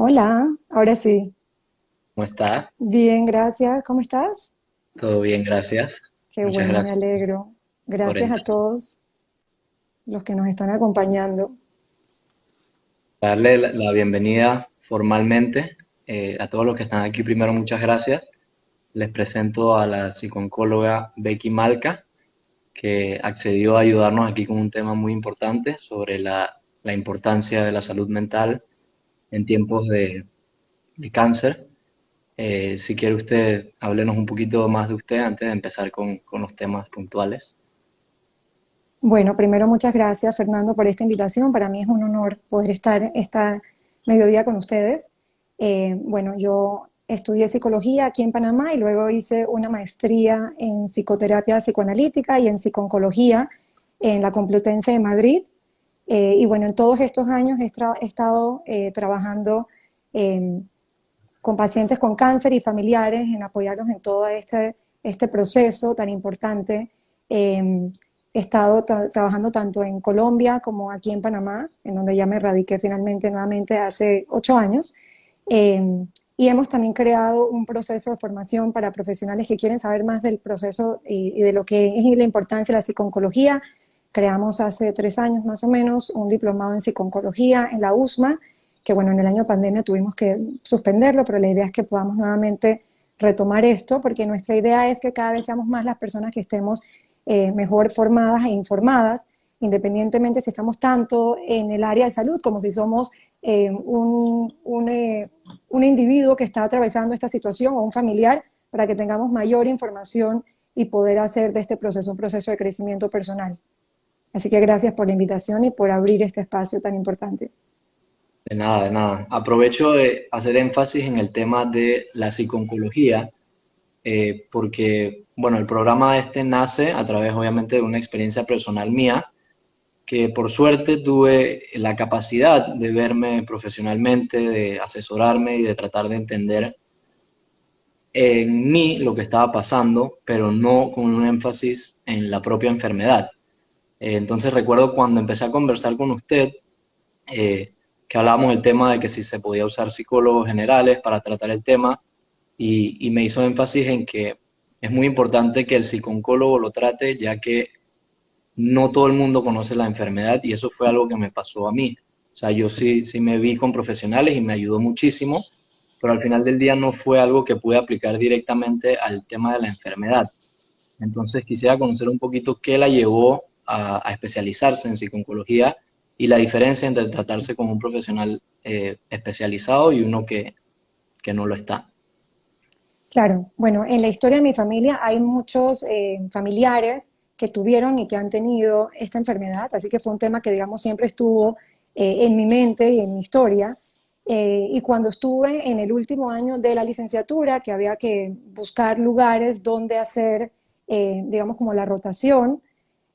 Hola, ahora sí. ¿Cómo está? Bien, gracias. ¿Cómo estás? Todo bien, gracias. Qué Muchas bueno, me gracias alegro. por Gracias a entrar. todos los que nos están acompañando. Darle la bienvenida formalmente a todos los que están aquí. Primero, muchas gracias. Les presento a la psicooncóloga Becky Malca, que accedió a ayudarnos aquí con un tema muy importante sobre la importancia de la salud mental en tiempos de cáncer. Si quiere usted, háblenos un poquito más de usted antes de empezar con los temas puntuales. Bueno, primero muchas gracias, Fernando, por esta invitación. Para mí es un honor poder estar esta mediodía con ustedes. Bueno, yo estudié psicología aquí en Panamá y luego hice una maestría en psicoterapia psicoanalítica y en psicooncología en la Complutense de Madrid. Y bueno, en todos estos años he estado trabajando con pacientes con cáncer y familiares en apoyarlos en todo este proceso tan importante. He estado trabajando tanto en Colombia como aquí en Panamá, en donde ya me radiqué finalmente nuevamente hace 8 años. Eh, y hemos también creado un proceso de formación para profesionales que quieren saber más del proceso y de lo que es la importancia de la psicooncología. Creamos hace 3 años más o menos un diplomado en psicooncología en la USMA, que bueno, en el año de pandemia tuvimos que suspenderlo, pero la idea es que podamos nuevamente retomar esto, porque nuestra idea es que cada vez seamos más las personas que estemos mejor formadas e informadas, independientemente si estamos tanto en el área de salud como si somos un individuo que está atravesando esta situación o un familiar, para que tengamos mayor información y poder hacer de este proceso un proceso de crecimiento personal. Así que gracias por la invitación y por abrir este espacio tan importante. De nada, de nada. Aprovecho de hacer énfasis en el tema de la psicooncología, porque, bueno, el programa este nace a través, obviamente, de una experiencia personal mía, que por suerte tuve la capacidad de verme profesionalmente, de asesorarme y de tratar de entender en mí lo que estaba pasando, pero no con un énfasis en la propia enfermedad. Entonces recuerdo cuando empecé a conversar con usted, que hablábamos del tema de que si se podía usar psicólogos generales para tratar el tema y me hizo énfasis en que es muy importante que el psicooncólogo lo trate, ya que no todo el mundo conoce la enfermedad y eso fue algo que me pasó a mí. O sea, yo sí me vi con profesionales y me ayudó muchísimo, pero al final del día no fue algo que pude aplicar directamente al tema de la enfermedad. Entonces quisiera conocer un poquito qué la llevó a especializarse en psicooncología y la diferencia entre tratarse con un profesional especializado y uno que no lo está. Claro, bueno, en la historia de mi familia hay muchos familiares que tuvieron y que han tenido esta enfermedad, así que fue un tema que, digamos, siempre estuvo en mi mente y en mi historia. Y cuando estuve en el último año de la licenciatura, que había que buscar lugares donde hacer, digamos, como la rotación,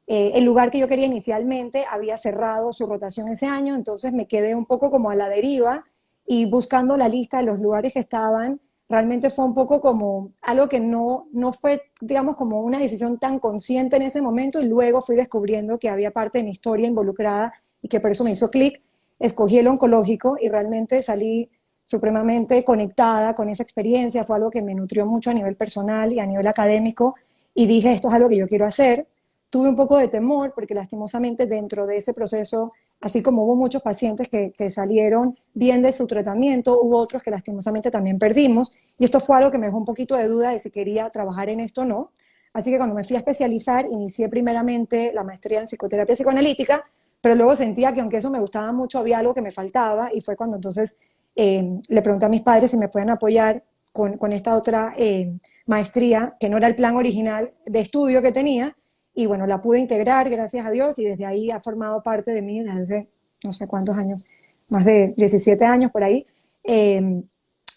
el lugar que yo quería inicialmente había cerrado su rotación ese año, entonces me quedé un poco como a la deriva y buscando la lista de los lugares que estaban, realmente fue un poco como algo que no fue, digamos, como una decisión tan consciente en ese momento, y luego fui descubriendo que había parte de mi historia involucrada y que por eso me hizo clic. Escogí el oncológico y realmente salí supremamente conectada con esa experiencia. Fue algo que me nutrió mucho a nivel personal y a nivel académico, y dije, esto es algo que yo quiero hacer. Tuve un poco de temor porque lastimosamente dentro de ese proceso, así como hubo muchos pacientes que salieron bien de su tratamiento, hubo otros que lastimosamente también perdimos, y esto fue algo que me dejó un poquito de duda de si quería trabajar en esto o no. Así que cuando me fui a especializar, inicié primeramente la maestría en psicoterapia psicoanalítica, pero luego sentía que aunque eso me gustaba mucho, había algo que me faltaba, y fue cuando entonces le pregunté a mis padres si me pueden apoyar con esta otra maestría, que no era el plan original de estudio que tenía, y bueno, la pude integrar, gracias a Dios, y desde ahí ha formado parte de mí desde no sé cuántos años, más de 17 años por ahí. Eh,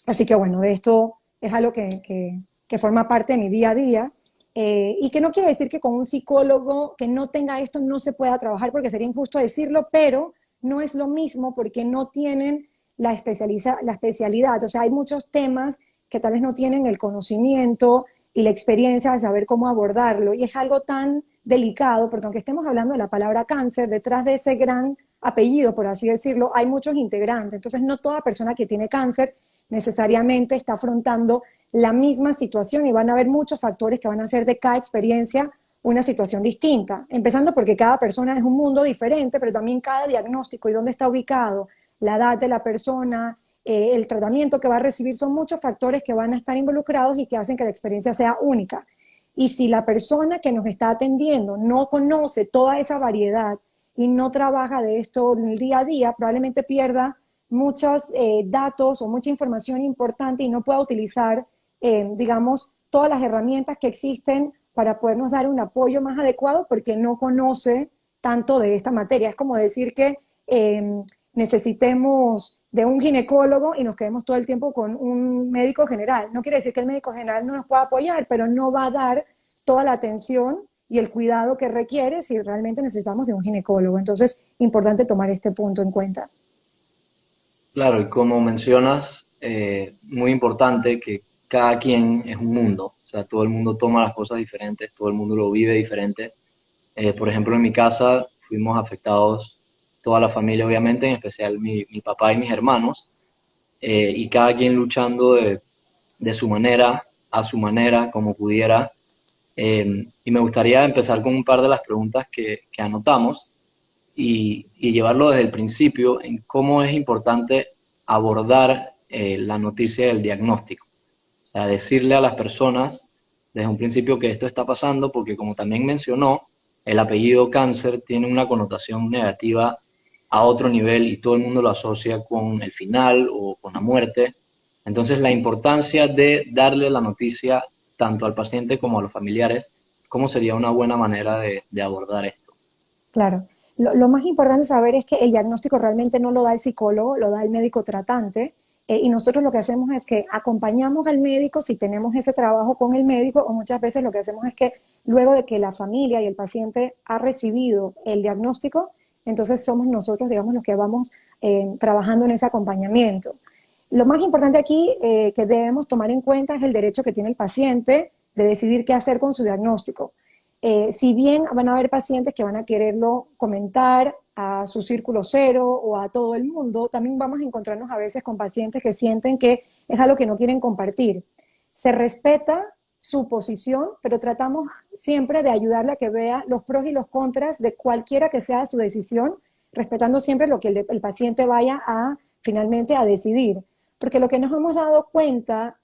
Así que bueno, de esto es algo que forma parte de mi día a día. Y que no quiere decir que con un psicólogo que no tenga esto no se pueda trabajar, porque sería injusto decirlo, pero no es lo mismo porque no tienen la especialidad. O sea, hay muchos temas que tal vez no tienen el conocimiento y la experiencia de saber cómo abordarlo. Y es algo tan delicado, porque aunque estemos hablando de la palabra cáncer, detrás de ese gran apellido, por así decirlo, hay muchos integrantes. Entonces, no toda persona que tiene cáncer necesariamente está afrontando la misma situación y van a haber muchos factores que van a hacer de cada experiencia una situación distinta, empezando porque cada persona es un mundo diferente, pero también cada diagnóstico y dónde está ubicado, la edad de la persona, el tratamiento que va a recibir, son muchos factores que van a estar involucrados y que hacen que la experiencia sea única. Y si la persona que nos está atendiendo no conoce toda esa variedad y no trabaja de esto en el día a día, probablemente pierda muchos datos o mucha información importante y no pueda utilizar, digamos, todas las herramientas que existen para podernos dar un apoyo más adecuado porque no conoce tanto de esta materia. Es como decir que necesitemos de un ginecólogo y nos quedemos todo el tiempo con un médico general. No quiere decir que el médico general no nos pueda apoyar, pero no va a dar toda la atención y el cuidado que requiere si realmente necesitamos de un ginecólogo. Entonces, importante tomar este punto en cuenta. Claro, y como mencionas, muy importante que cada quien es un mundo, o sea, todo el mundo toma las cosas diferentes, todo el mundo lo vive diferente. Por ejemplo, en mi casa fuimos afectados toda la familia, obviamente, en especial mi papá y mis hermanos, y cada quien luchando de su manera, a su manera, como pudiera. Y me gustaría empezar con un par de las preguntas que anotamos y llevarlo desde el principio en cómo es importante abordar la noticia del diagnóstico. O sea, decirle a las personas desde un principio que esto está pasando, porque como también mencionó, el apellido cáncer tiene una connotación negativa a otro nivel y todo el mundo lo asocia con el final o con la muerte. Entonces, la importancia de darle la noticia tanto al paciente como a los familiares, ¿cómo sería una buena manera de abordar esto? Claro. Lo más importante saber es que el diagnóstico realmente no lo da el psicólogo, lo da el médico tratante. Y nosotros lo que hacemos es que acompañamos al médico si tenemos ese trabajo con el médico, o muchas veces lo que hacemos es que luego de que la familia y el paciente ha recibido el diagnóstico, entonces somos nosotros, digamos, los que vamos trabajando en ese acompañamiento. Lo más importante aquí que debemos tomar en cuenta es el derecho que tiene el paciente de decidir qué hacer con su diagnóstico. Si bien van a haber pacientes que van a quererlo comentar a su círculo cero o a todo el mundo, también vamos a encontrarnos a veces con pacientes que sienten que es algo que no quieren compartir. Se respeta su posición, pero tratamos siempre de ayudarle a que vea los pros y los contras de cualquiera que sea su decisión, respetando siempre lo que el paciente vaya a finalmente a decidir. Porque lo que nos hemos dado cuenta,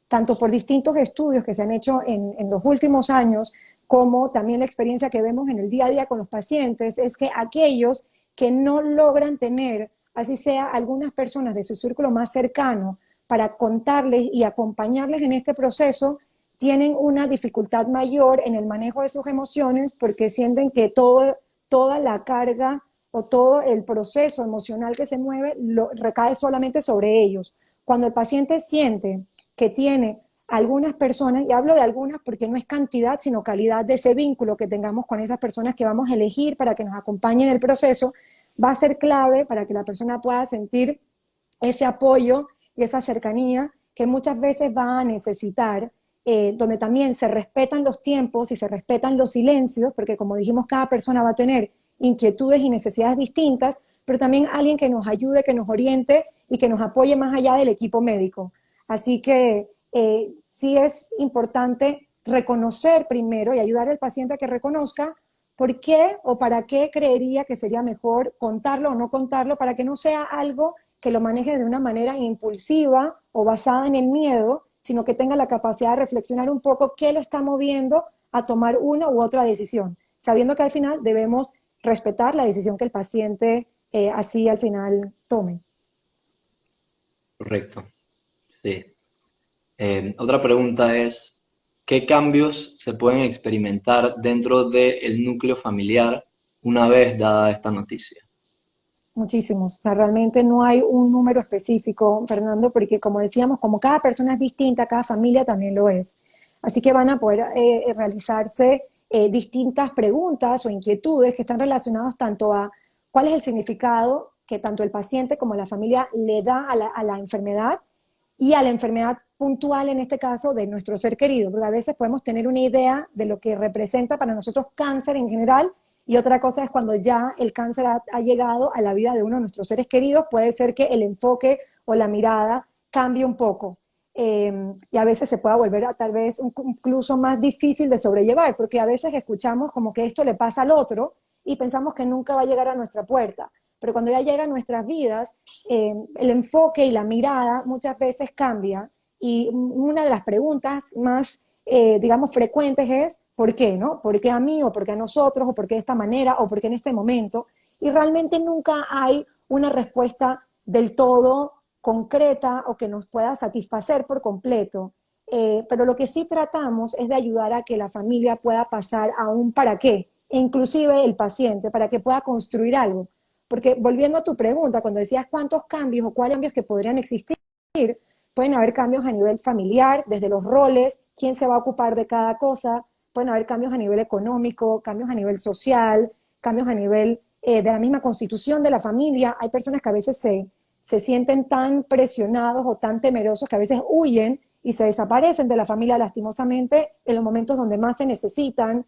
tanto por distintos estudios que se han hecho en los últimos años, como también la experiencia que vemos en el día a día con los pacientes, es que aquellos que no logran tener, así sea algunas personas de su círculo más cercano, para contarles y acompañarles en este proceso, tienen una dificultad mayor en el manejo de sus emociones porque sienten que toda la carga o todo el proceso emocional que se mueve recae solamente sobre ellos. Cuando el paciente siente que tiene algunas personas, y hablo de algunas porque no es cantidad, sino calidad de ese vínculo que tengamos con esas personas que vamos a elegir para que nos acompañen en el proceso, va a ser clave para que la persona pueda sentir ese apoyo y esa cercanía que muchas veces va a necesitar, donde también se respetan los tiempos y se respetan los silencios, porque como dijimos, cada persona va a tener inquietudes y necesidades distintas, pero también alguien que nos ayude, que nos oriente y que nos apoye más allá del equipo médico. Así que sí es importante reconocer primero y ayudar al paciente a que reconozca por qué o para qué creería que sería mejor contarlo o no contarlo, para que no sea algo que lo maneje de una manera impulsiva o basada en el miedo, sino que tenga la capacidad de reflexionar un poco qué lo está moviendo a tomar una u otra decisión, sabiendo que al final debemos respetar la decisión que el paciente así al final tome. Correcto, sí. Otra pregunta es, ¿qué cambios se pueden experimentar dentro del núcleo familiar una vez dada esta noticia? Muchísimos. O sea, realmente no hay un número específico, Fernando, porque como decíamos, como cada persona es distinta, cada familia también lo es. Así que van a poder realizarse distintas preguntas o inquietudes que están relacionadas tanto a cuál es el significado que tanto el paciente como la familia le da a la enfermedad y a la enfermedad puntual, en este caso, de nuestro ser querido, porque a veces podemos tener una idea de lo que representa para nosotros cáncer en general y otra cosa es cuando ya el cáncer ha llegado a la vida de uno de nuestros seres queridos, puede ser que el enfoque o la mirada cambie un poco. Y a veces se pueda volver a tal vez incluso más difícil de sobrellevar, porque a veces escuchamos como que esto le pasa al otro y pensamos que nunca va a llegar a nuestra puerta. Pero cuando ya llega a nuestras vidas, el enfoque y la mirada muchas veces cambia. Y una de las preguntas más, digamos, frecuentes es, ¿por qué? ¿No? ¿Por qué a mí? ¿O por qué a nosotros? ¿O por qué de esta manera? ¿O por qué en este momento? Y realmente nunca hay una respuesta del todo concreta o que nos pueda satisfacer por completo. Pero lo que sí tratamos es de ayudar a que la familia pueda pasar a un para qué, e inclusive el paciente, para que pueda construir algo. Porque volviendo a tu pregunta, cuando decías cuántos cambios o cuáles cambios que podrían existir, pueden haber cambios a nivel familiar, desde los roles, quién se va a ocupar de cada cosa, pueden haber cambios a nivel económico, cambios a nivel social, cambios a nivel de la misma constitución de la familia. Hay personas que a veces se sienten tan presionados o tan temerosos que a veces huyen y se desaparecen de la familia lastimosamente en los momentos donde más se necesitan.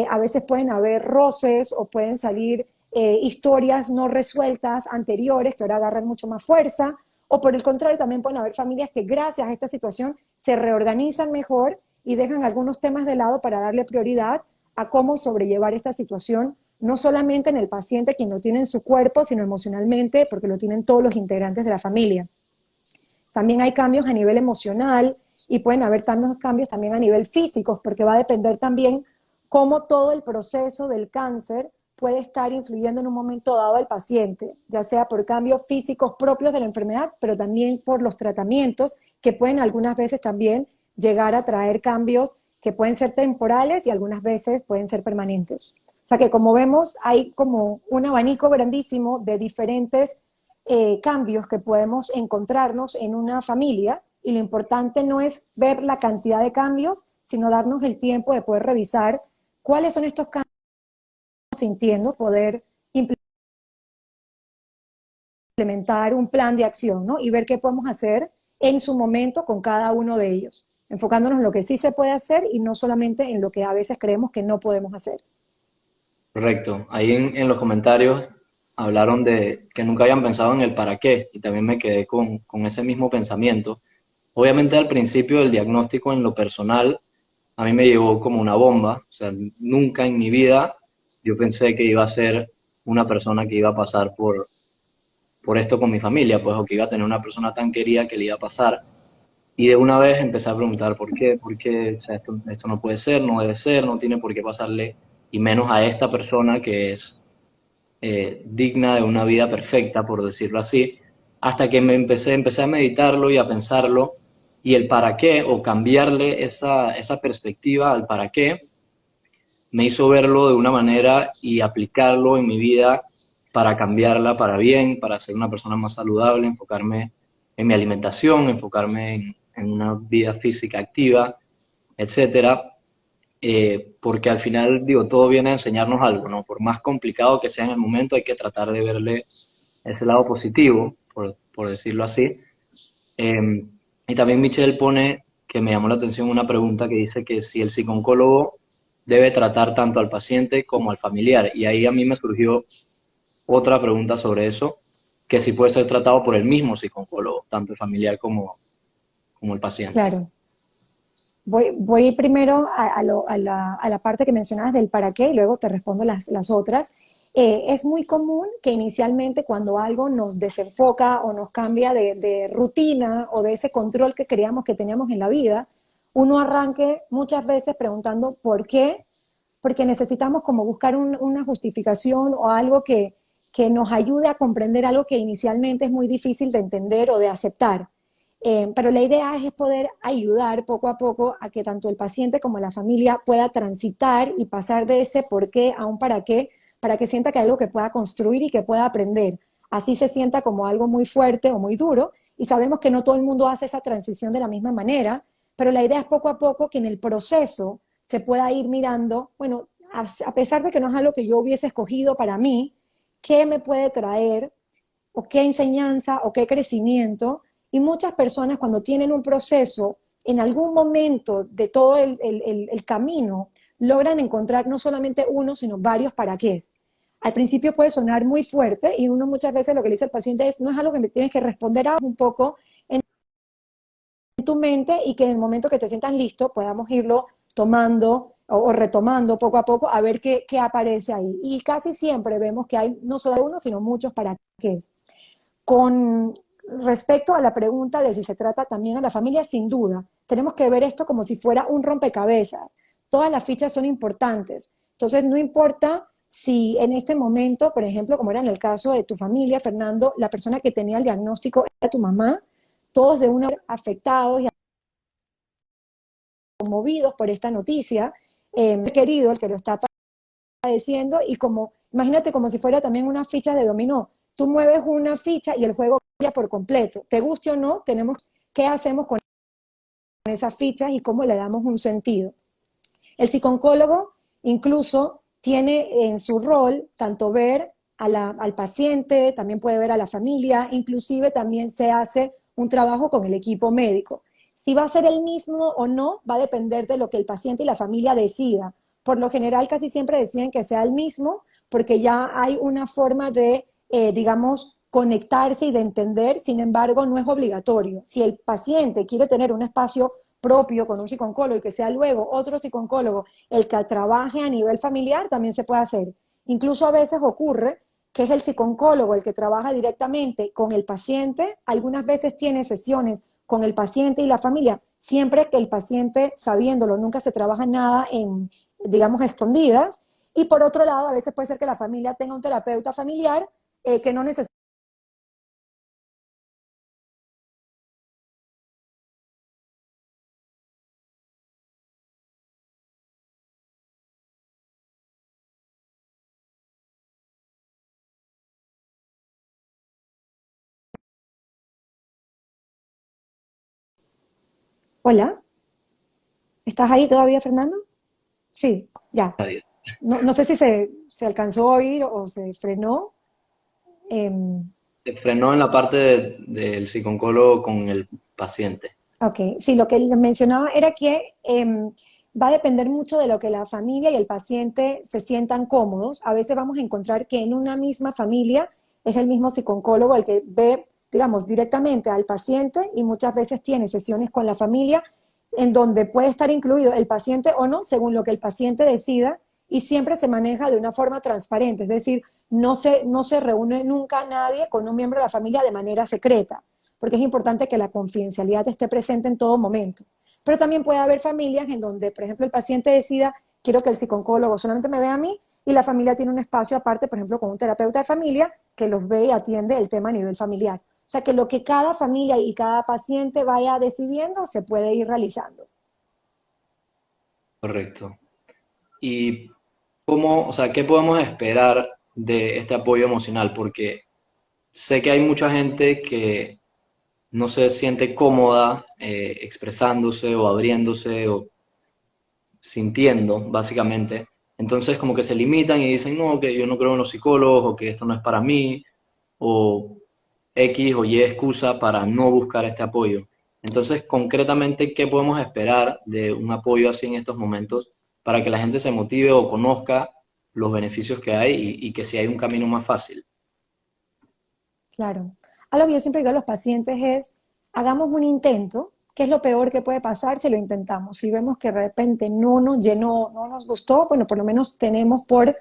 A veces pueden haber roces o pueden salir historias no resueltas anteriores que ahora agarran mucho más fuerza, o por el contrario también pueden haber familias que gracias a esta situación se reorganizan mejor y dejan algunos temas de lado para darle prioridad a cómo sobrellevar esta situación, no solamente en el paciente quien lo tiene en su cuerpo, sino emocionalmente, porque lo tienen todos los integrantes de la familia. También hay cambios a nivel emocional y pueden haber cambios también a nivel físico, porque va a depender también cómo todo el proceso del cáncer puede estar influyendo en un momento dado al paciente, ya sea por cambios físicos propios de la enfermedad, pero también por los tratamientos que pueden algunas veces también llegar a traer cambios que pueden ser temporales y algunas veces pueden ser permanentes. O sea que como vemos hay como un abanico grandísimo de diferentes cambios que podemos encontrarnos en una familia y lo importante no es ver la cantidad de cambios, sino darnos el tiempo de poder revisar cuáles son estos cambios sintiendo, poder implementar un plan de acción, ¿no? Y ver qué podemos hacer en su momento con cada uno de ellos, enfocándonos en lo que sí se puede hacer y no solamente en lo que a veces creemos que no podemos hacer. Correcto. Ahí en los comentarios hablaron de que nunca habían pensado en el para qué y también me quedé con ese mismo pensamiento. Obviamente al principio del diagnóstico en lo personal a mí me llegó como una bomba, o sea, nunca en mi vida yo pensé que iba a ser una persona que iba a pasar por esto con mi familia, pues, o que iba a tener una persona tan querida que le iba a pasar. Y de una vez empecé a preguntar por qué, o sea, esto no puede ser, no debe ser, no tiene por qué pasarle, y menos a esta persona que es digna de una vida perfecta, por decirlo así, hasta que empecé a meditarlo y a pensarlo, y el para qué, o cambiarle esa perspectiva al para qué, me hizo verlo de una manera y aplicarlo en mi vida para cambiarla para bien, para ser una persona más saludable, enfocarme en mi alimentación, enfocarme en una vida física activa, etcétera, porque al final, digo, todo viene a enseñarnos algo, ¿no? Por más complicado que sea en el momento, hay que tratar de verle ese lado positivo, por decirlo así. Eh, y también Michelle pone, que me llamó la atención, una pregunta que dice que si el psicooncólogo debe tratar tanto al paciente como al familiar. Y ahí a mí me surgió otra pregunta sobre eso, que si puede ser tratado por el mismo psicooncólogo, tanto el familiar como el paciente. Claro. Voy primero a la parte que mencionabas del para qué y luego te respondo las otras. Es muy común que inicialmente cuando algo nos desenfoca o nos cambia de rutina o de ese control que creíamos que teníamos en la vida, uno arranque muchas veces preguntando por qué, porque necesitamos como buscar una justificación o algo que nos ayude a comprender algo que inicialmente es muy difícil de entender o de aceptar. Pero la idea es poder ayudar poco a poco a que tanto el paciente como la familia pueda transitar y pasar de ese por qué a un para que sienta que hay algo que pueda construir y que pueda aprender. Así se sienta como algo muy fuerte o muy duro y sabemos que no todo el mundo hace esa transición de la misma manera, pero la idea es poco a poco que en el proceso se pueda ir mirando, bueno, a pesar de que no es algo que yo hubiese escogido para mí, ¿qué me puede traer o qué enseñanza o qué crecimiento? Y muchas personas cuando tienen un proceso, en algún momento de todo el camino, logran encontrar no solamente uno, sino varios para qué. Al principio puede sonar muy fuerte y uno muchas veces lo que le dice al paciente es, no es algo que me tienes que responder a un poco en tu mente y que en el momento que te sientas listo podamos irlo tomando o retomando poco a poco a ver qué aparece ahí. Y casi siempre vemos que hay no solo uno, sino muchos para qué. Con respecto a la pregunta de si se trata también a la familia, sin duda, tenemos que ver esto como si fuera un rompecabezas. Todas las fichas son importantes. Entonces, no importa si en este momento, por ejemplo, como era en el caso de tu familia, Fernando, la persona que tenía el diagnóstico era tu mamá, todos de una afectados y conmovidos por esta noticia, querido, el que lo está padeciendo, y como, imagínate como si fuera también una ficha de dominó. Tú mueves una ficha y el juego cambia por completo. Te guste o no, tenemos qué hacemos con esas fichas y cómo le damos un sentido. El psicólogo incluso tiene en su rol tanto ver al paciente, también puede ver a la familia, inclusive también se hace un trabajo con el equipo médico. Si va a ser el mismo o no, va a depender de lo que el paciente y la familia decida. Por lo general, casi siempre deciden que sea el mismo, porque ya hay una forma de, digamos, conectarse y de entender, sin embargo, no es obligatorio. Si el paciente quiere tener un espacio propio con un psicólogo y que sea luego otro psicólogo el que trabaje a nivel familiar, también se puede hacer. Incluso a veces ocurre que es el psicólogo el que trabaja directamente con el paciente, algunas veces tiene sesiones con el paciente y la familia, siempre que el paciente, sabiéndolo, nunca se trabaja nada en, digamos, escondidas, y por otro lado, a veces puede ser que la familia tenga un terapeuta familiar que no necesita. Hola, ¿estás ahí todavía, Fernando? Sí, ya. Adiós. No, no sé si se alcanzó a oír o se frenó. Em, Se frenó en la parte del psicólogo con el paciente. ok, sí, lo que les mencionaba era que va a depender mucho de lo que la familia y el paciente se sientan cómodos. A veces vamos a encontrar que en una misma familia es el mismo psicólogo el que ve, digamos, directamente al paciente y muchas veces tiene sesiones con la familia en donde puede estar incluido el paciente o no, según lo que el paciente decida, y siempre se maneja de una forma transparente, es decir, no se reúne nunca nadie con un miembro de la familia de manera secreta, porque es importante que la confidencialidad esté presente en todo momento. Pero también puede haber familias en donde, por ejemplo, el paciente decida, quiero que el psicólogo solamente me vea a mí, y la familia tiene un espacio aparte, por ejemplo, con un terapeuta de familia que los ve y atiende el tema a nivel familiar. O sea que lo que cada familia y cada paciente vaya decidiendo se puede ir realizando. Correcto. ¿Y cómo, o sea, qué podemos esperar de este apoyo emocional? Porque sé que hay mucha gente que no se siente cómoda expresándose o abriéndose o sintiendo, básicamente. Entonces como que se limitan y dicen, no, que yo no creo en los psicólogos o que esto no es para mí o X o Y excusa para no buscar este apoyo. Entonces, concretamente, ¿qué podemos esperar de un apoyo así en estos momentos para que la gente se motive o conozca los beneficios que hay y que si hay un camino más fácil? Claro. Algo que yo siempre digo a los pacientes es, hagamos un intento, ¿qué es lo peor que puede pasar si lo intentamos? Si vemos que de repente no nos llenó, no nos gustó, bueno, por lo menos tenemos por,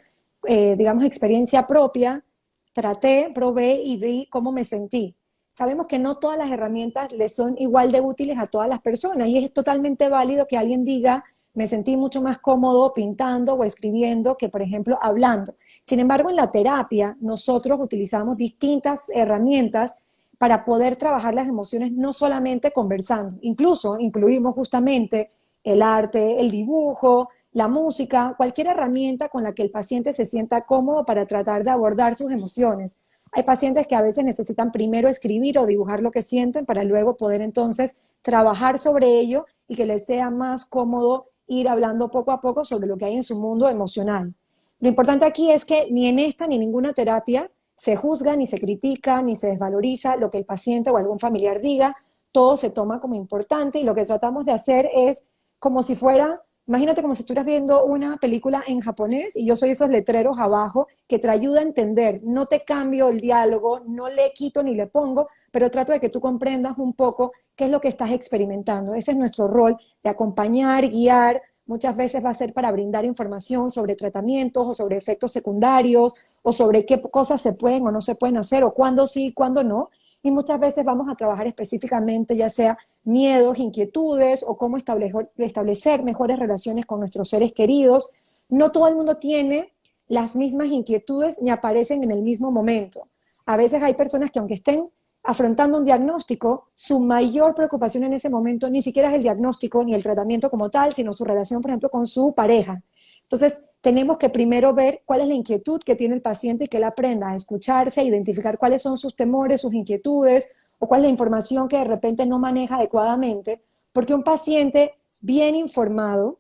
digamos, experiencia propia, traté, probé y vi cómo me sentí. Sabemos que no todas las herramientas les son igual de útiles a todas las personas y es totalmente válido que alguien diga, me sentí mucho más cómodo pintando o escribiendo que, por ejemplo, hablando. Sin embargo, en la terapia nosotros utilizamos distintas herramientas para poder trabajar las emociones no solamente conversando, incluso incluimos justamente el arte, el dibujo, la música, cualquier herramienta con la que el paciente se sienta cómodo para tratar de abordar sus emociones. Hay pacientes que a veces necesitan primero escribir o dibujar lo que sienten para luego poder entonces trabajar sobre ello y que les sea más cómodo ir hablando poco a poco sobre lo que hay en su mundo emocional. Lo importante aquí es que ni en esta ni en ninguna terapia se juzga, ni se critica, ni se desvaloriza lo que el paciente o algún familiar diga, todo se toma como importante y lo que tratamos de hacer es como si fuera Imagínate como si estuvieras viendo una película en japonés y yo soy esos letreros abajo que te ayuda a entender. No te cambio el diálogo, no le quito ni le pongo, pero trato de que tú comprendas un poco qué es lo que estás experimentando. Ese es nuestro rol de acompañar, guiar. Muchas veces va a ser para brindar información sobre tratamientos o sobre efectos secundarios o sobre qué cosas se pueden o no se pueden hacer o cuándo sí, cuándo no. Y muchas veces vamos a trabajar específicamente, ya sea miedos, inquietudes o cómo establecer mejores relaciones con nuestros seres queridos. No todo el mundo tiene las mismas inquietudes ni aparecen en el mismo momento. A veces hay personas que aunque estén afrontando un diagnóstico, su mayor preocupación en ese momento ni siquiera es el diagnóstico ni el tratamiento como tal, sino su relación, por ejemplo, con su pareja. Entonces, tenemos que primero ver cuál es la inquietud que tiene el paciente y que él aprenda a escucharse, a identificar cuáles son sus temores, sus inquietudes o cuál es la información que de repente no maneja adecuadamente, porque un paciente bien informado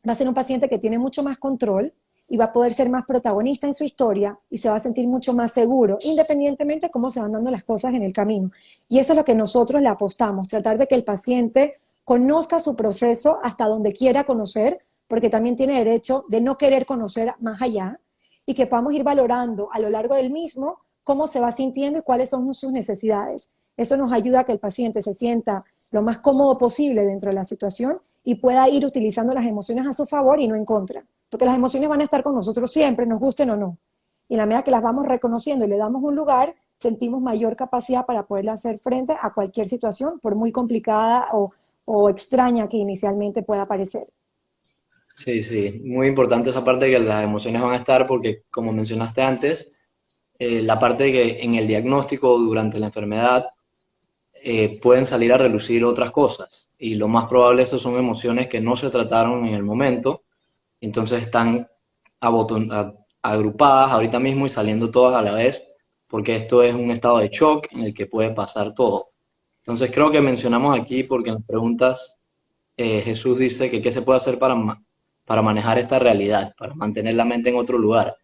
va a ser un paciente que tiene mucho más control y va a poder ser más protagonista en su historia y se va a sentir mucho más seguro, independientemente de cómo se van dando las cosas en el camino. Y eso es lo que nosotros le apostamos, tratar de que el paciente conozca su proceso hasta donde quiera conocer, porque también tiene derecho de no querer conocer más allá, y que podamos ir valorando a lo largo del mismo cómo se va sintiendo y cuáles son sus necesidades. Eso nos ayuda a que el paciente se sienta lo más cómodo posible dentro de la situación y pueda ir utilizando las emociones a su favor y no en contra. Porque las emociones van a estar con nosotros siempre, nos gusten o no. Y en la medida que las vamos reconociendo y le damos un lugar, sentimos mayor capacidad para poderle hacer frente a cualquier situación, por muy complicada o extraña que inicialmente pueda parecer. Sí, sí, muy importante esa parte de que las emociones van a estar porque, como mencionaste antes, la parte de que en el diagnóstico o durante la enfermedad pueden salir a relucir otras cosas y lo más probable esas son emociones que no se trataron en el momento, entonces están agrupadas ahorita mismo y saliendo todas a la vez porque esto es un estado de shock en el que puede pasar todo. Entonces creo que mencionamos aquí porque en las preguntas Jesús dice que qué se puede hacer para manejar esta realidad, para mantener la mente en otro lugar.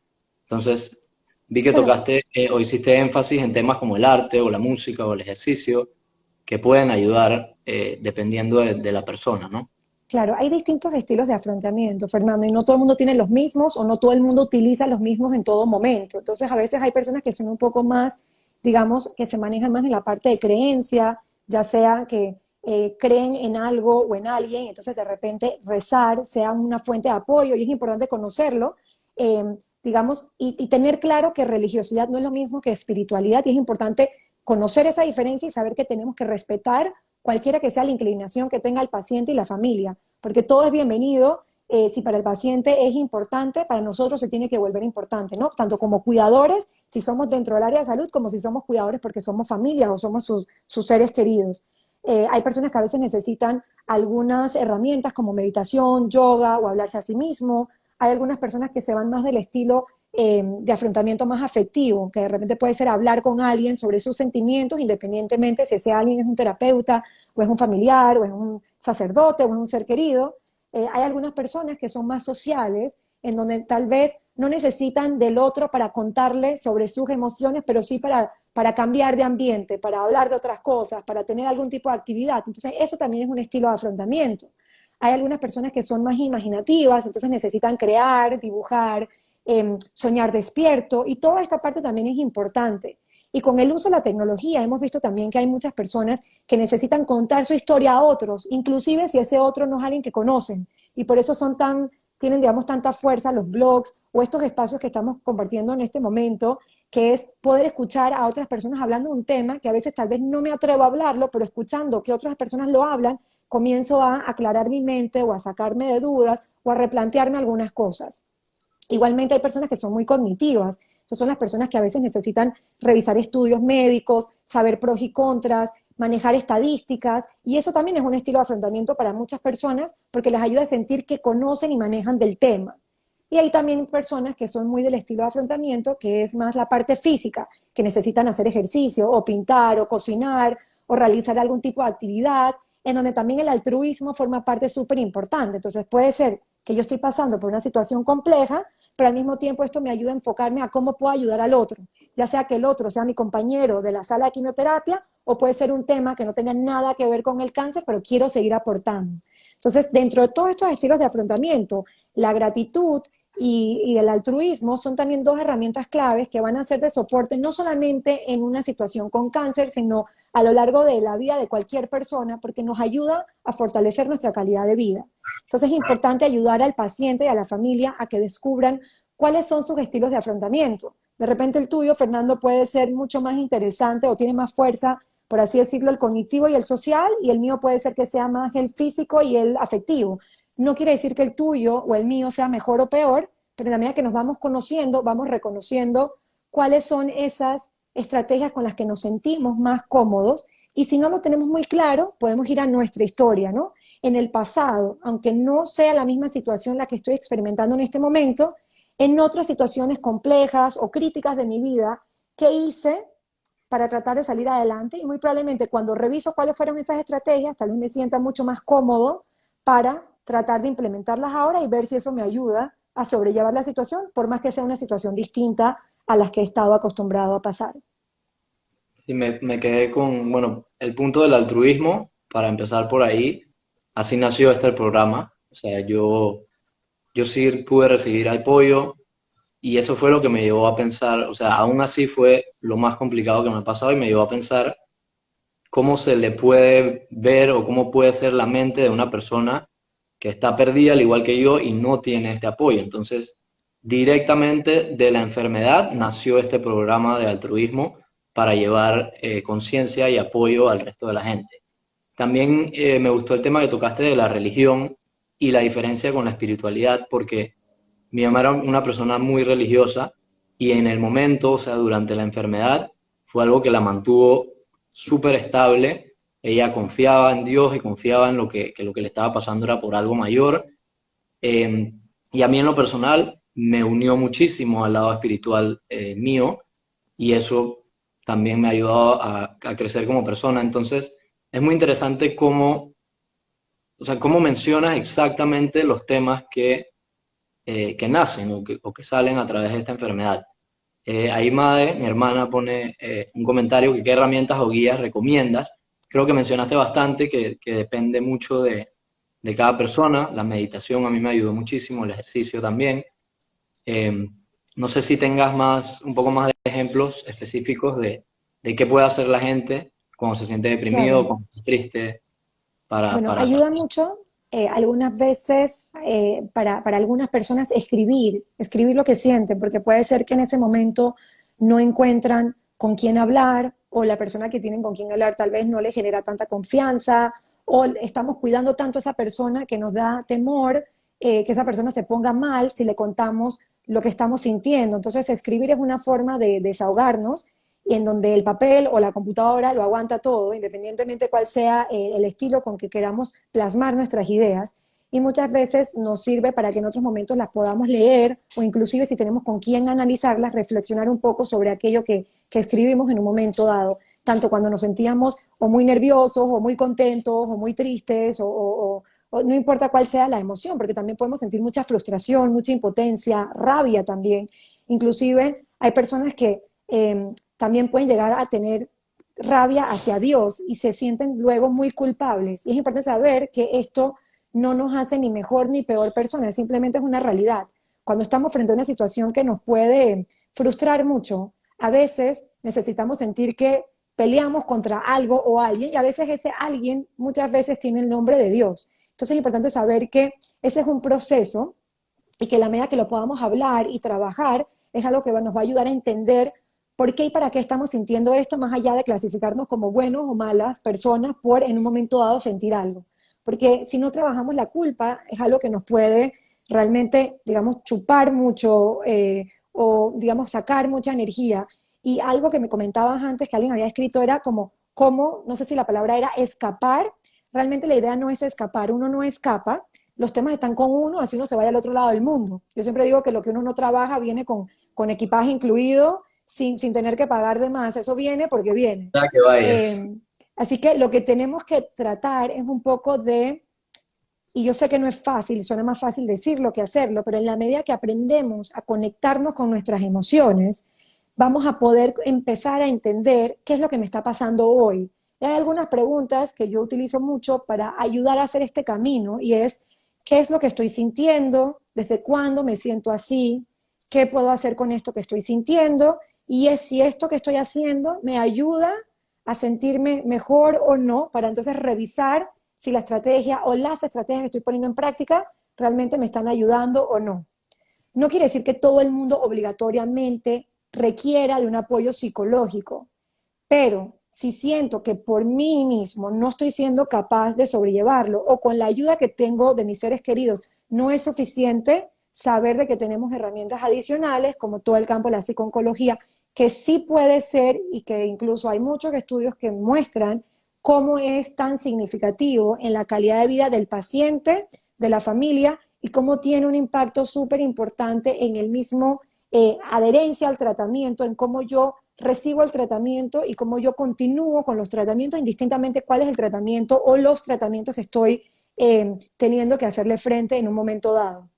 Entonces, vi que Bueno, tocaste o hiciste énfasis en temas como el arte o la música o el ejercicio que pueden ayudar dependiendo de la persona, ¿no? claro, hay distintos estilos de afrontamiento, Fernando, y no todo el mundo tiene los mismos o no todo el mundo utiliza los mismos en todo momento. Entonces, a veces hay personas que son un poco más, digamos, que se manejan más en la parte de creencia, ya sea que creen en algo o en alguien, entonces de repente rezar sea una fuente de apoyo y es importante conocerlo, eh, digamos, y tener claro que religiosidad no es lo mismo que espiritualidad y es importante conocer esa diferencia y saber que tenemos que respetar cualquiera que sea la inclinación que tenga el paciente y la familia, porque todo es bienvenido. Si para el paciente es importante, para nosotros se tiene que volver importante, ¿no? Tanto como cuidadores, si somos dentro del área de salud, como si somos cuidadores porque somos familia o somos sus seres queridos. Hay personas que a veces necesitan algunas herramientas como meditación, yoga o hablarse a sí mismo. Hay algunas personas que se van más del estilo de afrontamiento más afectivo, que de repente puede ser hablar con alguien sobre sus sentimientos, independientemente si ese alguien es un terapeuta o es un familiar o es un sacerdote o es un ser querido. Hay algunas personas que son más sociales, en donde tal vez no necesitan del otro para contarle sobre sus emociones, pero sí para cambiar de ambiente, para hablar de otras cosas, para tener algún tipo de actividad. Entonces, eso también es un estilo de afrontamiento. Hay algunas personas que son más imaginativas, entonces necesitan crear, dibujar, soñar despierto, y toda esta parte también es importante. Y con el uso de la tecnología hemos visto también que hay muchas personas que necesitan contar su historia a otros, inclusive si ese otro no es alguien que conocen. Y por eso tienen, digamos, tanta fuerza los blogs o estos espacios que estamos compartiendo en este momento, que es poder escuchar a otras personas hablando de un tema que a veces tal vez no me atrevo a hablarlo, pero escuchando que otras personas lo hablan, comienzo a aclarar mi mente o a sacarme de dudas o a replantearme algunas cosas. Igualmente hay personas que son muy cognitivas. Entonces son las personas que a veces necesitan revisar estudios médicos, saber pros y contras, manejar estadísticas, y eso también es un estilo de afrontamiento para muchas personas porque les ayuda a sentir que conocen y manejan del tema. Y hay también personas que son muy del estilo de afrontamiento, que es más la parte física, que necesitan hacer ejercicio o pintar o cocinar o realizar algún tipo de actividad, en donde también el altruismo forma parte súper importante. Entonces puede ser que yo estoy pasando por una situación compleja, pero al mismo tiempo esto me ayuda a enfocarme a cómo puedo ayudar al otro, ya sea que el otro sea mi compañero de la sala de quimioterapia o puede ser un tema que no tenga nada que ver con el cáncer, pero quiero seguir aportando. Entonces, dentro de todos estos estilos de afrontamiento, la gratitud y el altruismo son también dos herramientas claves que van a ser de soporte no solamente en una situación con cáncer, sino a lo largo de la vida de cualquier persona, porque nos ayuda a fortalecer nuestra calidad de vida. Entonces es importante ayudar al paciente y a la familia a que descubran cuáles son sus estilos de afrontamiento. De repente el tuyo, Fernando, puede ser mucho más interesante o tiene más fuerza, por así decirlo, el cognitivo y el social, y el mío puede ser que sea más el físico y el afectivo. No quiere decir que el tuyo o el mío sea mejor o peor, pero en la medida que nos vamos conociendo, vamos reconociendo cuáles son esas estrategias con las que nos sentimos más cómodos, y si no lo tenemos muy claro, podemos ir a nuestra historia, ¿no? En el pasado, aunque no sea la misma situación la que estoy experimentando en este momento, en otras situaciones complejas o críticas de mi vida, ¿qué hice para tratar de salir adelante? Y muy probablemente cuando reviso cuáles fueron esas estrategias, tal vez me sienta mucho más cómodo para tratar de implementarlas ahora y ver si eso me ayuda a sobrellevar la situación, por más que sea una situación distinta a las que he estado acostumbrado a pasar. Sí, me quedé con, bueno, el punto del altruismo, para empezar por ahí, así nació este programa. O sea, yo sí pude recibir apoyo y eso fue lo que me llevó a pensar, o sea, aún así fue lo más complicado que me ha pasado y me llevó a pensar cómo se le puede ver o cómo puede ser la mente de una persona que está perdida al igual que yo y no tiene este apoyo. Entonces, directamente de la enfermedad nació este programa de altruismo para llevar conciencia y apoyo al resto de la gente. También me gustó el tema que tocaste de la religión y la diferencia con la espiritualidad, porque mi mamá era una persona muy religiosa y en el momento, o sea, durante la enfermedad, fue algo que la mantuvo súper estable. Ella confiaba en Dios y confiaba en que lo que le estaba pasando era por algo mayor. Eh, y a mí en lo personal me unió muchísimo al lado espiritual mío y eso también me ha ayudado a crecer como persona. Entonces, es muy interesante cómo, o sea, cómo mencionas exactamente los temas que nacen o que salen a través de esta enfermedad. Ahí Made, mi hermana, pone un comentario que qué herramientas o guías recomiendas. Creo que mencionaste bastante que depende mucho de cada persona. La meditación a mí me ayudó muchísimo, el ejercicio también. Eh, no sé si tengas un poco más de ejemplos específicos de qué puede hacer la gente cuando se siente deprimido, Claro. cuando está triste, Bueno, para ayuda mucho algunas veces para algunas personas escribir lo que sienten, porque puede ser que en ese momento no encuentran con quién hablar o la persona que tienen con quién hablar tal vez no le genera tanta confianza o estamos cuidando tanto a esa persona que nos da temor que esa persona se ponga mal si le contamos lo que estamos sintiendo. Entonces, escribir es una forma de desahogarnos y en donde el papel o la computadora lo aguanta todo, independientemente cuál sea el estilo con que queramos plasmar nuestras ideas. Y muchas veces nos sirve para que en otros momentos las podamos leer o inclusive si tenemos con quién analizarlas, reflexionar un poco sobre aquello que escribimos en un momento dado, tanto cuando nos sentíamos o muy nerviosos o muy contentos o muy tristes o no importa cuál sea la emoción, porque también podemos sentir mucha frustración, mucha impotencia, rabia también. Inclusive hay personas que también pueden llegar a tener rabia hacia Dios y se sienten luego muy culpables. Y es importante saber que esto no nos hace ni mejor ni peor persona, simplemente es una realidad. Cuando estamos frente a una situación que nos puede frustrar mucho, a veces necesitamos sentir que peleamos contra algo o alguien y a veces ese alguien muchas veces tiene el nombre de Dios. Entonces es importante saber que ese es un proceso y que la medida que lo podamos hablar y trabajar es algo que nos va a ayudar a entender por qué y para qué estamos sintiendo esto, más allá de clasificarnos como buenos o malas personas por en un momento dado sentir algo. Porque si no trabajamos la culpa, es algo que nos puede realmente, digamos, chupar mucho o, digamos, sacar mucha energía. Y algo que me comentabas antes que alguien había escrito era como, cómo, no sé si la palabra era escapar. Realmente la idea no es escapar, uno no escapa, los temas están con uno, así uno se vaya al otro lado del mundo. Yo siempre digo que lo que uno no trabaja viene con equipaje incluido, sin tener que pagar de más. Eso viene porque viene. que vayas. Eh, Así que lo que tenemos que tratar es un poco de, y yo sé que no es fácil, suena más fácil decirlo que hacerlo, pero en la medida que aprendemos a conectarnos con nuestras emociones, vamos a poder empezar a entender qué es lo que me está pasando hoy. Y hay algunas preguntas que yo utilizo mucho para ayudar a hacer este camino y es, ¿qué es lo que estoy sintiendo? ¿Desde cuándo me siento así? ¿Qué puedo hacer con esto que estoy sintiendo? Y es si esto que estoy haciendo me ayuda a sentirme mejor o no, para entonces revisar si la estrategia o las estrategias que estoy poniendo en práctica realmente me están ayudando o no. No quiere decir que todo el mundo obligatoriamente requiera de un apoyo psicológico, pero si siento que por mí mismo no estoy siendo capaz de sobrellevarlo o con la ayuda que tengo de mis seres queridos no es suficiente, saber de que tenemos herramientas adicionales como todo el campo de la psiconcología, que sí puede ser y que incluso hay muchos estudios que muestran cómo es tan significativo en la calidad de vida del paciente, de la familia y cómo tiene un impacto súper importante en el mismo adherencia al tratamiento, en cómo yo recibo el tratamiento y cómo yo continúo con los tratamientos, indistintamente cuál es el tratamiento o los tratamientos que estoy teniendo que hacerle frente en un momento dado.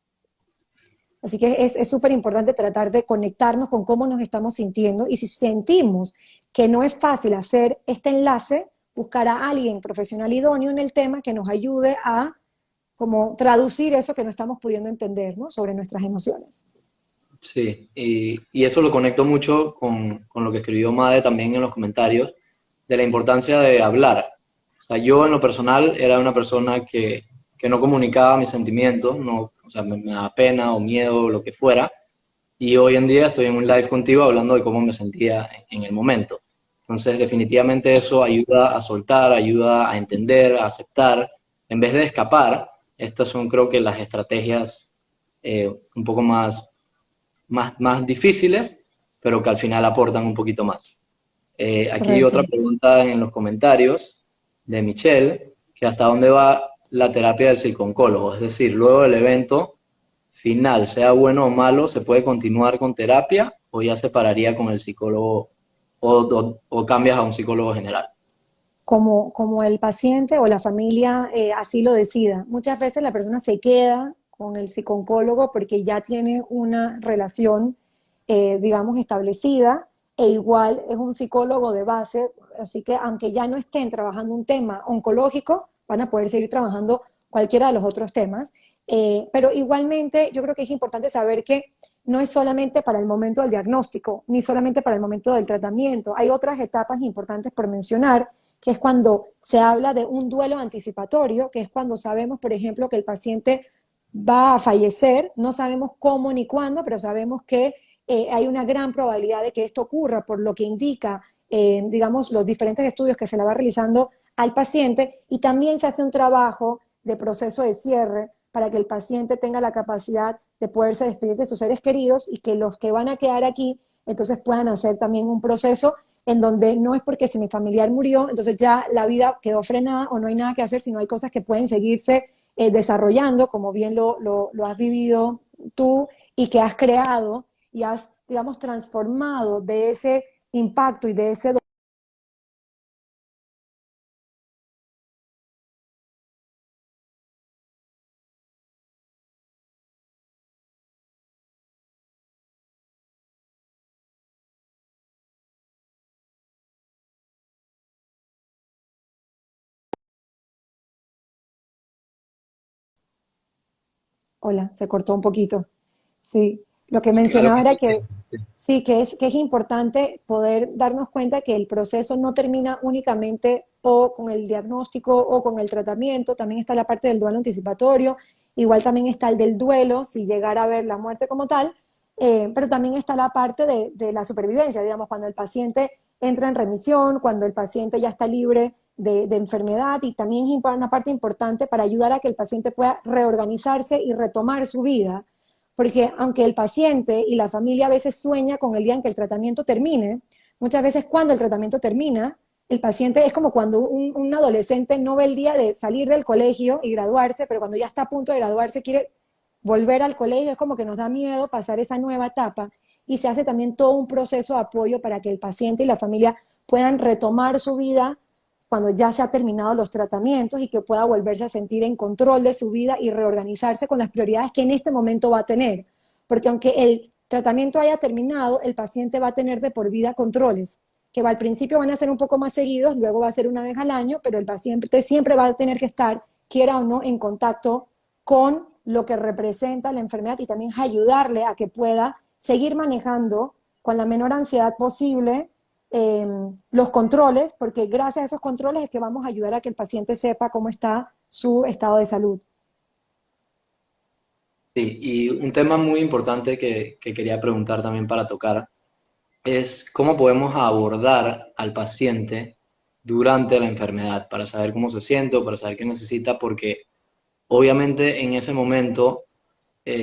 Así que es súper importante tratar de conectarnos con cómo nos estamos sintiendo y si sentimos que no es fácil hacer este enlace, buscar a alguien profesional idóneo en el tema que nos ayude a como traducir eso que no estamos pudiendo entender, ¿no? Sobre nuestras emociones. Sí, y eso lo conecto mucho con lo que escribió Made también en los comentarios, de la importancia de hablar. O sea, yo en lo personal era una persona que no comunicaba mis sentimientos, no, o sea, me daba pena o miedo o lo que fuera, y hoy en día estoy en un live contigo hablando de cómo me sentía en el momento. Entonces, definitivamente eso ayuda a soltar, ayuda a entender, a aceptar, en vez de escapar. Estas son, creo que, las estrategias un poco más difíciles, pero que al final aportan un poquito más. Aquí Correcto. otra pregunta en los comentarios de Michelle, que hasta dónde va la terapia del psicooncólogo, es decir, luego del evento final, sea bueno o malo, ¿se puede continuar con terapia o ya se pararía con el psicólogo o cambias a un psicólogo general? Como el paciente o la familia así lo decida. Muchas veces la persona se queda con el psicooncólogo porque ya tiene una relación, digamos, establecida e igual es un psicólogo de base, así que aunque ya no estén trabajando un tema oncológico, van a poder seguir trabajando cualquiera de los otros temas. Pero igualmente yo creo que es importante saber que no es solamente para el momento del diagnóstico, ni solamente para el momento del tratamiento. Hay otras etapas importantes por mencionar, que es cuando se habla de un duelo anticipatorio, que es cuando sabemos, por ejemplo, que el paciente va a fallecer, no sabemos cómo ni cuándo, pero sabemos que hay una gran probabilidad de que esto ocurra, por lo que indica, digamos, los diferentes estudios que se le va realizando al paciente, y también se hace un trabajo de proceso de cierre para que el paciente tenga la capacidad de poderse despedir de sus seres queridos y que los que van a quedar aquí entonces puedan hacer también un proceso en donde no es porque si mi familiar murió, entonces ya la vida quedó frenada o no hay nada que hacer, sino hay cosas que pueden seguirse desarrollando, como bien lo has vivido tú y que has creado y has, digamos, transformado de ese impacto y de ese. Hola, se cortó un poquito. Sí, lo que Claro mencionaba que era sí. que sí, que es importante poder darnos cuenta que el proceso no termina únicamente o con el diagnóstico o con el tratamiento, también está la parte del duelo anticipatorio, igual también está el del duelo, si llegara a ver la muerte como tal, pero también está la parte de la supervivencia, digamos, cuando el paciente entra en remisión, cuando el paciente ya está libre de enfermedad y también es una parte importante para ayudar a que el paciente pueda reorganizarse y retomar su vida. Porque aunque el paciente y la familia a veces sueña con el día en que el tratamiento termine, muchas veces cuando el tratamiento termina, el paciente es como cuando un adolescente no ve el día de salir del colegio y graduarse, pero cuando ya está a punto de graduarse quiere volver al colegio, es como que nos da miedo pasar esa nueva etapa y se hace también todo un proceso de apoyo para que el paciente y la familia puedan retomar su vida cuando ya se ha terminado los tratamientos y que pueda volverse a sentir en control de su vida y reorganizarse con las prioridades que en este momento va a tener. Porque aunque el tratamiento haya terminado, el paciente va a tener de por vida controles que al principio van a ser un poco más seguidos, luego va a ser una vez al año, pero el paciente siempre va a tener que estar, quiera o no, en contacto con lo que representa la enfermedad y también ayudarle a que pueda seguir manejando con la menor ansiedad posible eh, los controles, porque gracias a esos controles es que vamos a ayudar a que el paciente sepa cómo está su estado de salud. Sí, y un tema muy importante que quería preguntar también para tocar es cómo podemos abordar al paciente durante la enfermedad para saber cómo se siente o para saber qué necesita, porque obviamente en ese momento,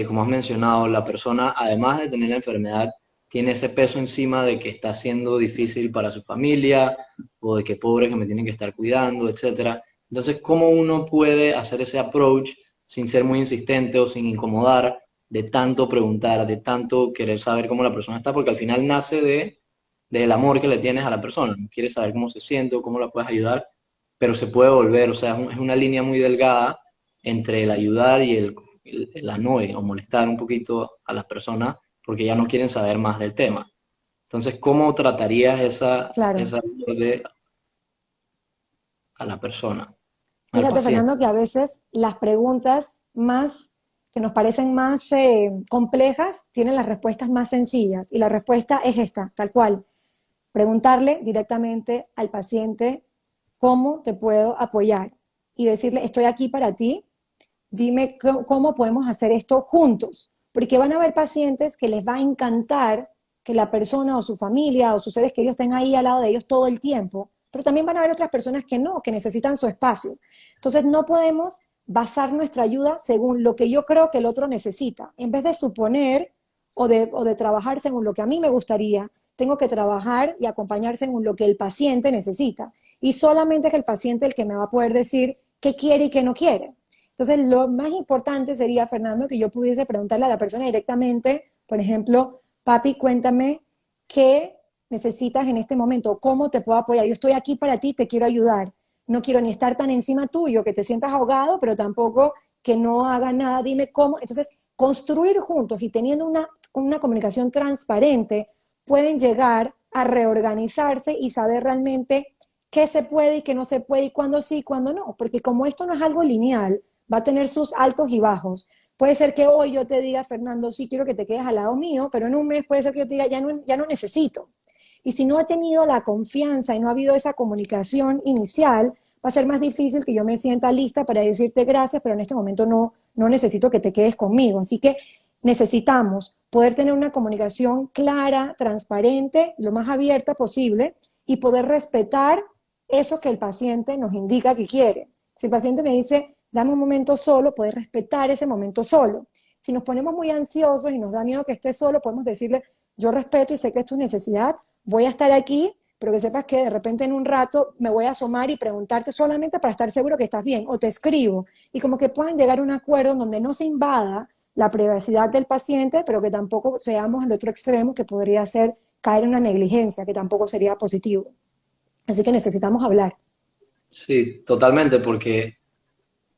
como has mencionado, la persona, además de tener la enfermedad, tiene ese peso encima de que está siendo difícil para su familia o de que pobre que me tienen que estar cuidando, etcétera. Entonces, ¿cómo uno puede hacer ese approach sin ser muy insistente o sin incomodar, de tanto preguntar, de tanto querer saber cómo la persona está? Porque al final nace del amor que le tienes a la persona. No quieres saber cómo se siente o cómo la puedes ayudar, pero se puede volver, o sea, es una línea muy delgada entre el ayudar y el annoy o molestar un poquito a las personas porque ya no quieren saber más del tema. Entonces, ¿cómo tratarías Claro. esa borde a la persona, al Fíjate, paciente? Fernando, que a veces las preguntas más que nos parecen más complejas tienen las respuestas más sencillas y la respuesta es esta, tal cual. Preguntarle directamente al paciente cómo te puedo apoyar y decirle, estoy aquí para ti, dime cómo podemos hacer esto juntos, porque van a haber pacientes que les va a encantar que la persona o su familia o sus seres queridos estén ahí al lado de ellos todo el tiempo, pero también van a haber otras personas que no, que necesitan su espacio. Entonces no podemos basar nuestra ayuda según lo que yo creo que el otro necesita. En vez de suponer o de trabajar según lo que a mí me gustaría, tengo que trabajar y acompañar según lo que el paciente necesita. Y solamente es el paciente el que me va a poder decir qué quiere y qué no quiere. Entonces, lo más importante sería, Fernando, que yo pudiese preguntarle a la persona directamente, por ejemplo, papi, cuéntame qué necesitas en este momento, cómo te puedo apoyar. Yo estoy aquí para ti, te quiero ayudar. No quiero ni estar tan encima tuyo, que te sientas ahogado, pero tampoco que no haga nada, dime cómo. Entonces, construir juntos y teniendo una comunicación transparente, pueden llegar a reorganizarse y saber realmente qué se puede y qué no se puede y cuándo sí y cuándo no. Porque como esto no es algo lineal, va a tener sus altos y bajos. Puede ser que hoy yo te diga, Fernando, sí quiero que te quedes al lado mío, pero en un mes puede ser que yo te diga, ya no necesito. Y si no he tenido la confianza y no ha habido esa comunicación inicial, va a ser más difícil que yo me sienta lista para decirte gracias, pero en este momento no necesito que te quedes conmigo. Así que necesitamos poder tener una comunicación clara, transparente, lo más abierta posible y poder respetar eso que el paciente nos indica que quiere. Si el paciente me dice, dame un momento solo, poder respetar ese momento solo. Si nos ponemos muy ansiosos y nos da miedo que esté solo, podemos decirle, yo respeto y sé que es tu necesidad, voy a estar aquí, pero que sepas que de repente en un rato me voy a asomar y preguntarte solamente para estar seguro que estás bien, o te escribo, y como que puedan llegar a un acuerdo donde no se invada la privacidad del paciente, pero que tampoco seamos el otro extremo que podría ser caer en una negligencia, que tampoco sería positivo. Así que necesitamos hablar. Sí, totalmente, porque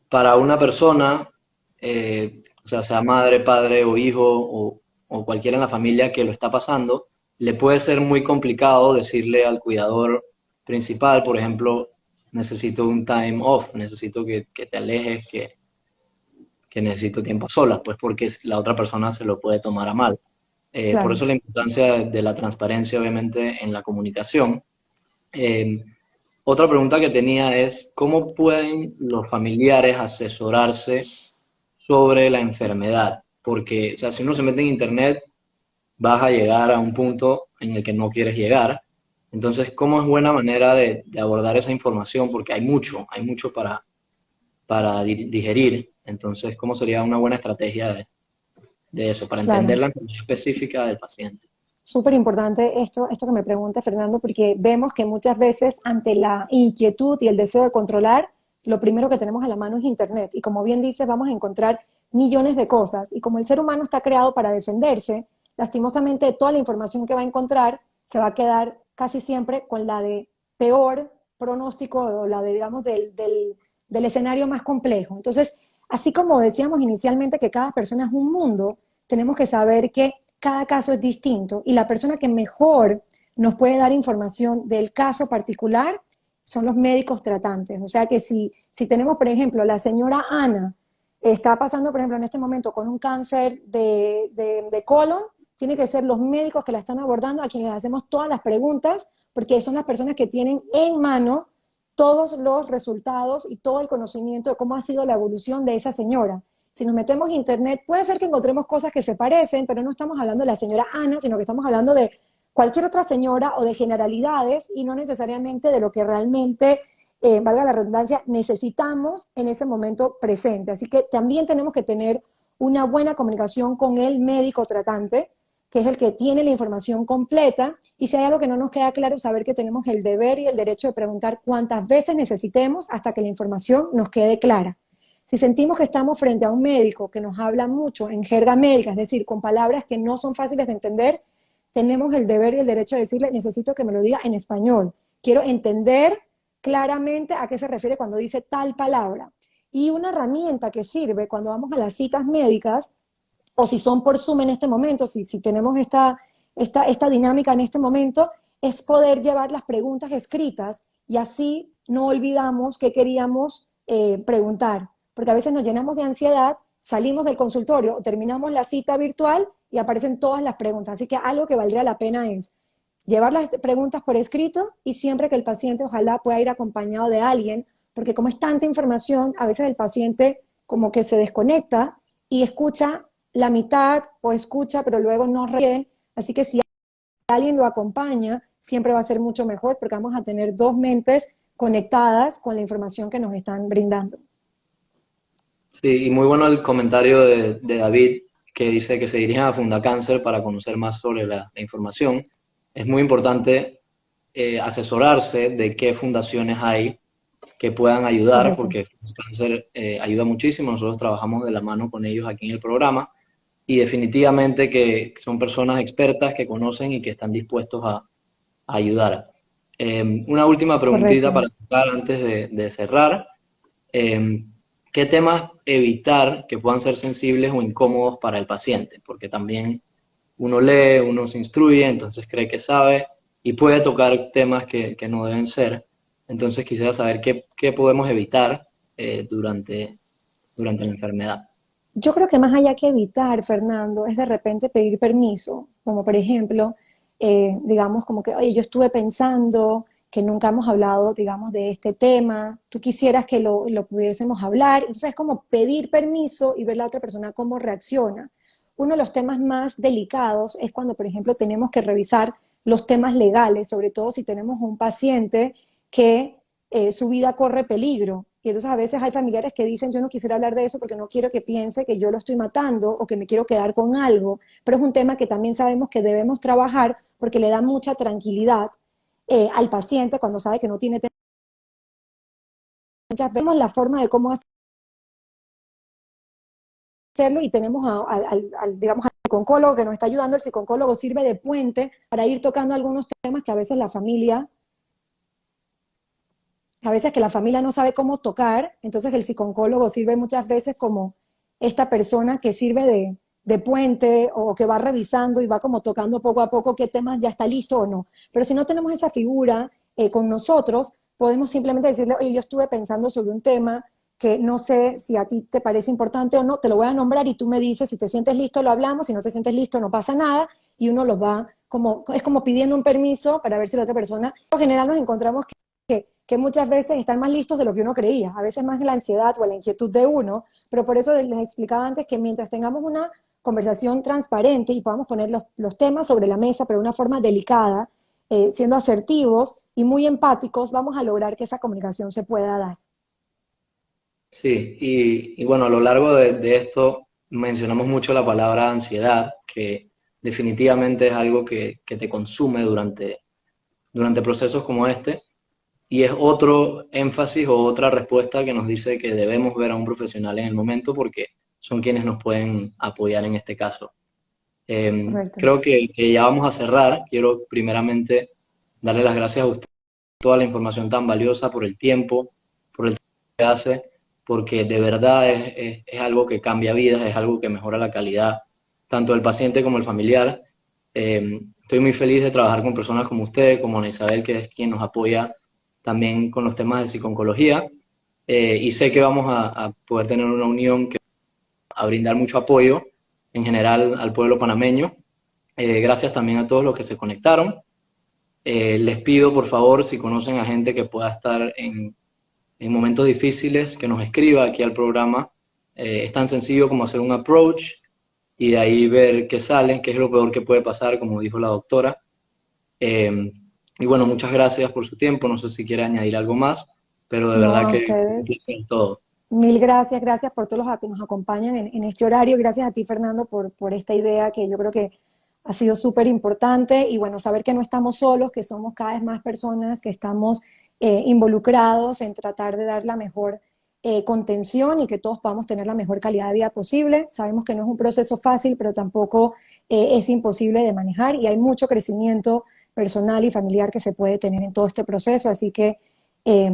para una persona, o sea, sea madre, padre o hijo o cualquiera en la familia que lo está pasando, le puede ser muy complicado decirle al cuidador principal, por ejemplo, necesito un time off, necesito que te alejes, que necesito tiempo a solas, pues porque la otra persona se lo puede tomar a mal. Por Claro. eso la importancia de la transparencia, obviamente, en la comunicación. Eh, Otra pregunta que tenía es, ¿cómo pueden los familiares asesorarse sobre la enfermedad? Porque, o sea, si uno se mete en internet, vas a llegar a un punto en el que no quieres llegar. Entonces, ¿cómo es buena manera de abordar esa información? Porque hay mucho para digerir. Entonces, ¿cómo sería una buena estrategia de eso, para entender Claro, la enfermedad específica del paciente? súper importante esto que me pregunta Fernando, porque vemos que muchas veces ante la inquietud y el deseo de controlar, lo primero que tenemos a la mano es Internet. Y como bien dice, vamos a encontrar millones de cosas. Y como el ser humano está creado para defenderse, lastimosamente toda la información que va a encontrar se va a quedar casi siempre con la de peor pronóstico o la de, digamos, del escenario más complejo. Entonces, así como decíamos inicialmente que cada persona es un mundo, tenemos que saber que cada caso es distinto y la persona que mejor nos puede dar información del caso particular son los médicos tratantes. O sea que si tenemos, por ejemplo, la señora Ana está pasando, por ejemplo, en este momento con un cáncer de colon, tiene que ser los médicos que la están abordando a quienes les hacemos todas las preguntas, porque son las personas que tienen en mano todos los resultados y todo el conocimiento de cómo ha sido la evolución de esa señora. Si nos metemos en internet, puede ser que encontremos cosas que se parecen, pero no estamos hablando de la señora Ana, sino que estamos hablando de cualquier otra señora o de generalidades y no necesariamente de lo que realmente, valga la redundancia, necesitamos en ese momento presente. Así que también tenemos que tener una buena comunicación con el médico tratante, que es el que tiene la información completa, y si hay algo que no nos queda claro, saber que tenemos el deber y el derecho de preguntar cuántas veces necesitemos hasta que la información nos quede clara. Si sentimos que estamos frente a un médico que nos habla mucho en jerga médica, es decir, con palabras que no son fáciles de entender, tenemos el deber y el derecho de decirle, necesito que me lo diga en español. Quiero entender claramente a qué se refiere cuando dice tal palabra. Y una herramienta que sirve cuando vamos a las citas médicas, o si son por Zoom en este momento, si tenemos esta dinámica en este momento, es poder llevar las preguntas escritas y así no olvidamos qué queríamos preguntar. Porque a veces nos llenamos de ansiedad, salimos del consultorio, terminamos la cita virtual y aparecen todas las preguntas. Así que algo que valdría la pena es llevar las preguntas por escrito y siempre que el paciente ojalá pueda ir acompañado de alguien, porque como es tanta información, a veces el paciente como que se desconecta y escucha la mitad o escucha, pero luego no ríe. Así que si alguien lo acompaña, siempre va a ser mucho mejor porque vamos a tener dos mentes conectadas con la información que nos están brindando. Sí, y muy bueno el comentario de David, que dice que se dirijan a Fundacáncer para conocer más sobre la información. Es muy importante asesorarse de qué fundaciones hay que puedan ayudar, Correcto. porque Fundacáncer ayuda muchísimo. Nosotros trabajamos de la mano con ellos aquí en el programa y definitivamente que son personas expertas que conocen y que están dispuestos a ayudar. Una última preguntita Correcto. para tocar antes de cerrar. Eh, ¿Qué temas evitar que puedan ser sensibles o incómodos para el paciente? Porque también uno lee, uno se instruye, entonces cree que sabe y puede tocar temas que no deben ser. Entonces quisiera saber qué podemos evitar durante la enfermedad. Yo creo que más allá que evitar, Fernando, es de repente pedir permiso, como por ejemplo, digamos como que, oye, yo estuve pensando que nunca hemos hablado, digamos, de este tema, tú quisieras que lo pudiésemos hablar, entonces es como pedir permiso y ver la otra persona cómo reacciona. Uno de los temas más delicados es cuando, por ejemplo, tenemos que revisar los temas legales, sobre todo si tenemos un paciente que su vida corre peligro. Y entonces a veces hay familiares que dicen, yo no quisiera hablar de eso porque no quiero que piense que yo lo estoy matando o que me quiero quedar con algo, pero es un tema que también sabemos que debemos trabajar porque le da mucha tranquilidad al paciente cuando sabe que no tiene. Muchas vemos la forma de cómo hacerlo y tenemos digamos, al psicólogo que nos está ayudando. El psicólogo sirve de puente para ir tocando algunos temas que a veces la familia no sabe cómo tocar, entonces el psicólogo sirve muchas veces como esta persona que sirve de puente o que va revisando y va como tocando poco a poco qué temas ya está listo o no. Pero si no tenemos esa figura con nosotros, podemos simplemente decirle, oye, yo estuve pensando sobre un tema que no sé si a ti te parece importante o no, te lo voy a nombrar y tú me dices, si te sientes listo lo hablamos, si no te sientes listo no pasa nada, y uno los va como, es como pidiendo un permiso para ver si la otra persona, en general nos encontramos que muchas veces están más listos de lo que uno creía, a veces más la ansiedad o la inquietud de uno, pero por eso les explicaba antes que mientras tengamos una conversación transparente y podamos poner los temas sobre la mesa, pero de una forma delicada, siendo asertivos y muy empáticos, vamos a lograr que esa comunicación se pueda dar. Sí, y bueno, a lo largo de esto mencionamos mucho la palabra ansiedad, que definitivamente es algo que te consume durante procesos como este. Y es otro énfasis o otra respuesta que nos dice que debemos ver a un profesional en el momento porque son quienes nos pueden apoyar en este caso. Correcto. Creo que ya vamos a cerrar. Quiero primeramente darle las gracias a usted por toda la información tan valiosa, por el tiempo, por el trabajo que hace, porque de verdad es algo que cambia vidas, es algo que mejora la calidad tanto del paciente como el familiar. estoy muy feliz de trabajar con personas como usted, como Ana Isabel, que es quien nos apoya también con los temas de psiconcología. Y sé que vamos a poder tener una unión que va a brindar mucho apoyo en general al pueblo panameño. Gracias también a todos los que se conectaron. Les pido, por favor, si conocen a gente que pueda estar en momentos difíciles, que nos escriba aquí al programa. Es tan sencillo como hacer un approach y de ahí ver qué sale, qué es lo peor que puede pasar, como dijo la doctora. Y bueno, muchas gracias por su tiempo. No sé si quiere añadir algo más, pero de No, verdad a que un ustedes. placer todo. Mil gracias, gracias por todos los que nos acompañan en este horario. Gracias a ti, Fernando, por esta idea que yo creo que ha sido súper importante. Y bueno, saber que no estamos solos, que somos cada vez más personas que estamos involucrados en tratar de dar la mejor contención y que todos podamos tener la mejor calidad de vida posible. Sabemos que no es un proceso fácil, pero tampoco es imposible de manejar y hay mucho crecimiento personal y familiar que se puede tener en todo este proceso. Así que eh,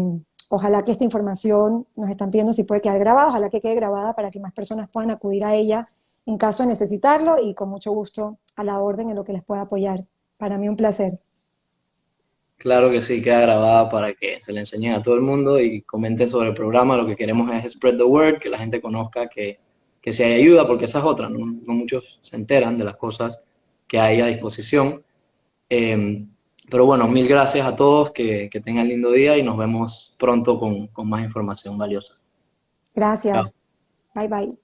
ojalá que esta información, nos están pidiendo si puede quedar grabada, ojalá que quede grabada para que más personas puedan acudir a ella en caso de necesitarlo y con mucho gusto a la orden en lo que les pueda apoyar. Para mí un placer. Claro que sí, queda grabada para que se le enseñe a todo el mundo y comenten sobre el programa. Lo que queremos es spread the word, que la gente conozca que si hay ayuda, porque esa es otra, ¿no? No muchos se enteran de las cosas que hay a disposición. Eh, pero bueno, mil gracias a todos, que tengan lindo día y nos vemos pronto con más información valiosa. Chao. Gracias. Bye bye.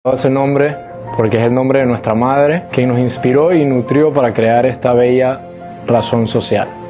Ese nombre porque es el nombre de nuestra madre, quien nos inspiró y nutrió para crear esta bella razón social.